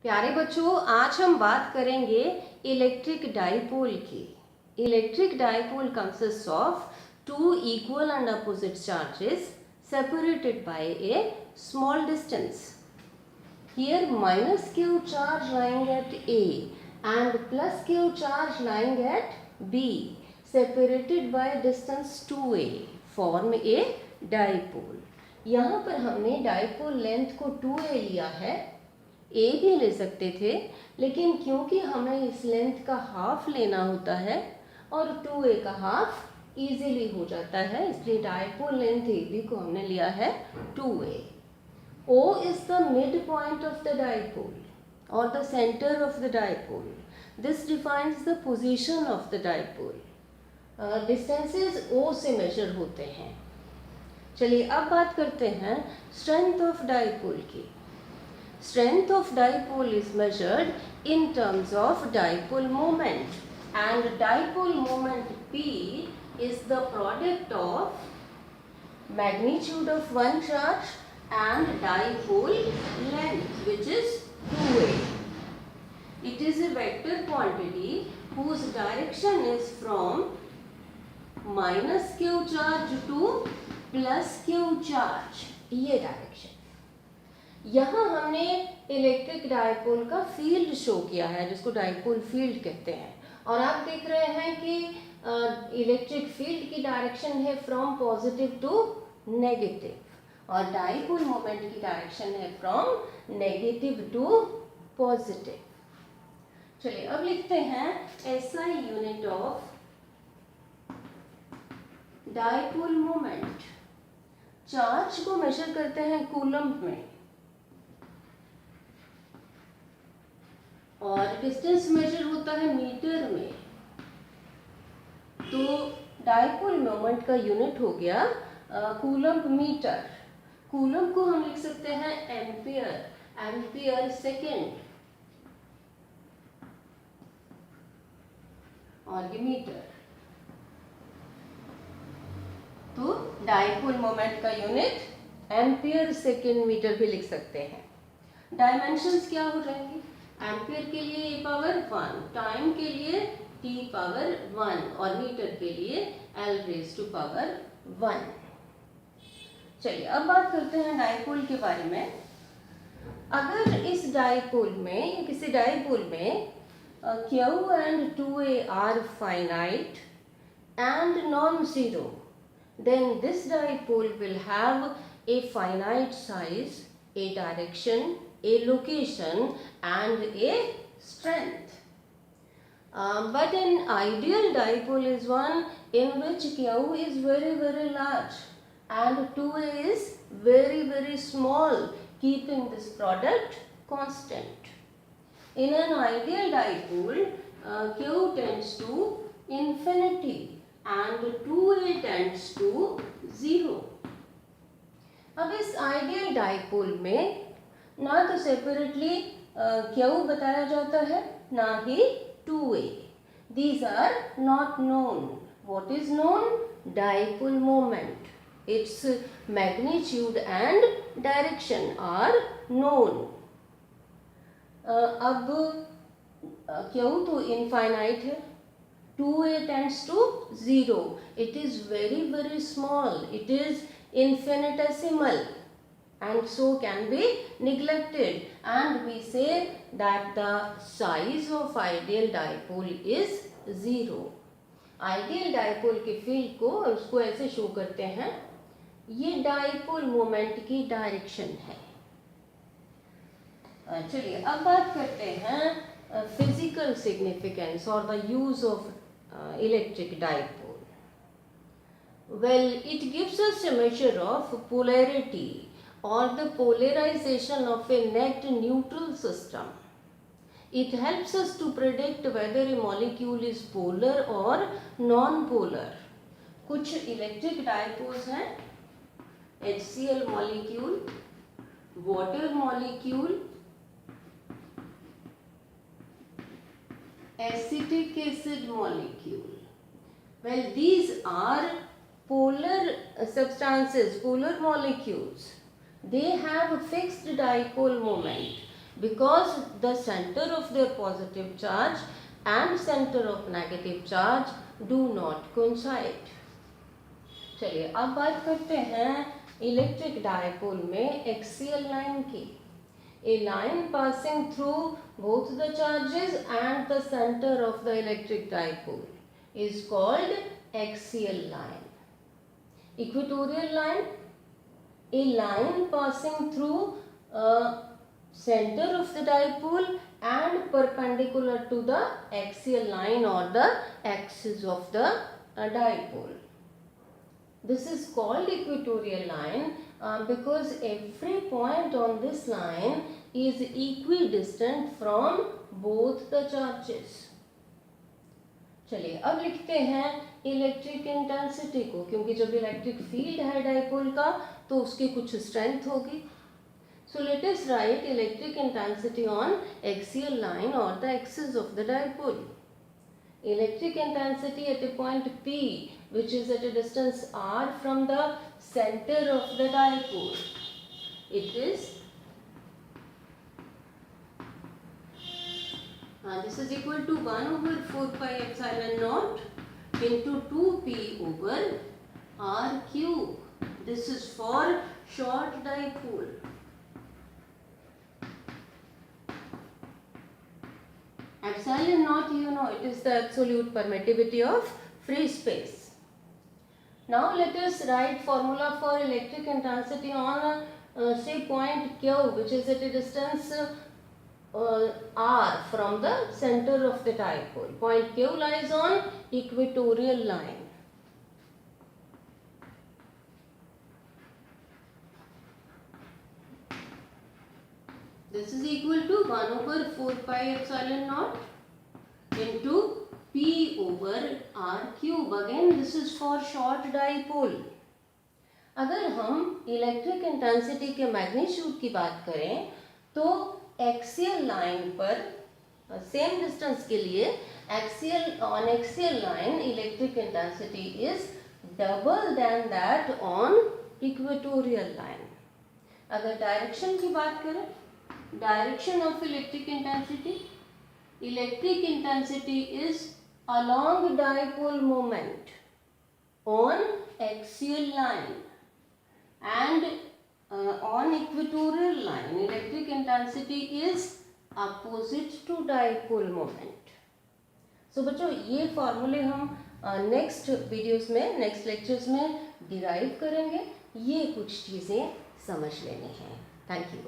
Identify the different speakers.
Speaker 1: प्यारे बच्चों, आज हम बात करेंगे इलेक्ट्रिक डाइपोल की। Electric dipole consist of two equal and opposite charges separated by a small distance. Here minus q charge lying at A and plus q charge lying at B separated by distance 2a form a dipole. यहाँ पर हमने dipole length को 2a लिया है, ए भी ले सकते थे, लेकिन क्योंकि हमें इस लेंथ का हाफ लेना होता है और 2a का हाफ इजीली हो जाता है, इसलिए डाइपोल लेंथ ए बी को हमने लिया है 2a. O is the midpoint of the dipole or the center of the dipole. This defines the position of the dipole. Distances O से measure होते हैं. चलिए अब बात करते हैं strength of dipole की. Strength of dipole is measured in terms of dipole moment, and dipole moment P is the product of magnitude of one charge and dipole length, which is 2a. It is a vector quantity whose direction is from minus q charge to plus q charge. ये direction. यहाँ हमने electric dipole का field show किया है, जिसको dipole field कहते हैं, और आप देख रहे हैं कि इलेक्ट्रिक फील्ड की डायरेक्शन है फ्रॉम पॉजिटिव टू नेगेटिव और डाइपोल मोमेंट की डायरेक्शन है फ्रॉम नेगेटिव टू पॉजिटिव. चलिए अब लिखते हैं SI unit of dipole moment. Charge को मेजर करते हैं कूलम्ब में और डिस्टेंस मेजर होता है मीटर में. तो डाइपोल मोमेंट का यूनिट हो गया कूलम्ब मीटर. कूलम्ब को हम लिख सकते हैं एम्पियर, एम्पियर सेकेंड, और ये मीटर. तो डाइपोल मोमेंट का यूनिट एम्पियर सेकेंड मीटर भी लिख सकते हैं. डायमेंशंस क्या हो जाएंगे? एम्पियर के लिए e पावर 1, टाइम के लिए t पावर 1 और मीटर के लिए l रेज़ टू पावर 1. चलिए अब बात करते हैं डाइपोल के बारे में. अगर इस डाइपोल में या किसी डाइपोल में q and 2a are finite and non-zero, then this dipole will have a finite size, a direction, a location and a strength. But an ideal dipole is one in which q is very very large and 2a is very very small, keeping this product constant. In an ideal dipole, q tends to infinity and 2a tends to 0. अब इस ideal dipole में ना तो separately q बताया जाता है, ना ही 2a. These are not known. What is known? Dipole moment. Its magnitude and direction are known. अब q तो इनफाइनाइट है, 2a tends to 0. It is very very small. It is infinitesimal and so can be neglected, and we say that the size of ideal dipole is 0. Ideal dipole के field को उसको ऐसे show करते हैं, ये dipole moment की direction है. चलिए अब बात करते हैं फिजिकल सिग्निफिकेंस और the use of electric dipole. Well, it gives us a measure of polarity or the polarization of a net neutral system. It helps us to predict whether a molecule is polar or non-polar. कुछ electric dipoles हैं, HCl molecule, water molecule, acetic acid molecule. Well, these are polar substances, polar molecules. They have a fixed dipole moment because the center of their positive charge and center of negative charge do not coincide. चलिए अब बात करते हैं electric dipole में axial line की. A line passing through both the charges and the center of the electric dipole is called axial line. Equatorial line, a line passing through center of the dipole and perpendicular to the axial line or the axis of the dipole. This is called equatorial line because every point on this line is equidistant from both the charges. चलिए अब लिखते हैं electric intensity को, क्योंकि जब electric field है dipole का तो उसकी कुछ स्ट्रेंथ होगी. So let us write electric intensity on axial line or the axis of the dipole. Electric intensity at a point P, which is at a distance r from the center of the dipole, it is this is equal to 1 over 4 pi epsilon naught into 2p over r cube. This is for short dipole. Epsilon naught, you know, it is the absolute permittivity of free space. Now let us write formula for electric intensity on say point Q, which is at a distance r from the center of the dipole. Point Q lies on equatorial line. This is equal to 1 over 4 pi epsilon naught into P over r cube. Again this is for short dipole. अगर हम electric intensity के magnitude की बात करें तो axial line पर same distance के लिए on axial line electric intensity is double than that on equatorial line. अगर डायरेक्शन की बात करें, direction of electric intensity is along dipole moment on axial line, and on equatorial line electric intensity is opposite to dipole moment. So बच्चों ये फॉर्मूले हम next videos में, next lectures में डिराइव करेंगे. ये कुछ चीज़ें समझ लेनी हैं. Thank you.